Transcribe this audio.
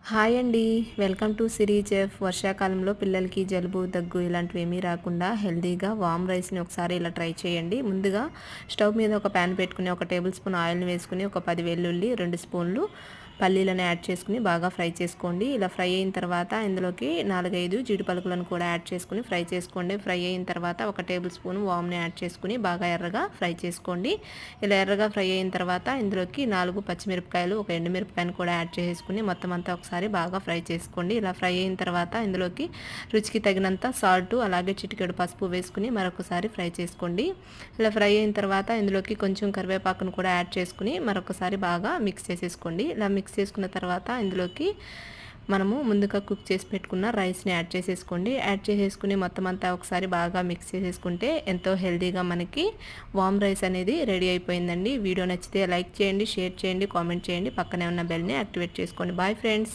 Hi అండి. Welcome to Siri chef. వర్షాకాలంలో పిల్లలకి జలుబు, దగ్గు ఇలాంటివి ఏమీ రాకుండా హెల్తీగా వామ్ రైస్‌ని ఒకసారి ఇలా ట్రై చేయండి. ముందుగా స్టవ్ మీద ఒక పాన్ పెట్టుకుని, ఒక టేబుల్ స్పూన్ ఆయిల్‌ని వేసుకుని, ఒక 10 వెల్లుల్లి, 2 స్పూన్లు పల్లీలను యాడ్ చేసుకుని బాగా ఫ్రై చేసుకోండి. ఇలా ఫ్రై అయిన తర్వాత ఇందులోకి 4, 5 జీడి పలుకులను కూడా యాడ్ చేసుకుని ఫ్రై చేసుకోండి. ఫ్రై అయిన తర్వాత ఒక టేబుల్ స్పూన్ వామ్‌ని యాడ్ చేసుకుని బాగా ఎర్రగా ఫ్రై చేసుకోండి. ఇలా ఎర్రగా ఫ్రై అయిన తర్వాత ఇందులోకి 4 పచ్చిమిరపకాయలు, ఒక ఎండుమిరపకాయను కూడా యాడ్ చేసుకుని మొత్తం అంతా ఒకసారి బాగా ఫ్రై చేసుకోండి. ఇలా ఫ్రై అయిన తర్వాత ఇందులోకి రుచికి తగినంత సాల్ట్, అలాగే చిటికెడు పసుపు వేసుకుని మరొకసారి ఫ్రై చేసుకోండి. ఇలా ఫ్రై అయిన తర్వాత ఇందులోకి కొంచెం కరివేపాకును కూడా యాడ్ చేసుకుని మరొకసారి బాగా మిక్స్ చేసేసుకోండి. ఇలా మిక్స్ చేసుకున్న తర్వాత ఇందులోకి మనము ముందుగా కుక్ చేసి పెట్టుకున్న రైస్ని యాడ్ చేసేసుకోండి. యాడ్ చేసేసుకుని మొత్తం అంతా ఒకసారి బాగా మిక్స్ చేసేసుకుంటే ఎంతో హెల్తీగా మనకి వామ్ రైస్ అనేది రెడీ అయిపోయిందండి. వీడియో నచ్చితే లైక్ చేయండి, షేర్ చేయండి, కామెంట్ చేయండి. పక్కనే ఉన్న బెల్ని యాక్టివేట్ చేసుకోండి. Bye friends.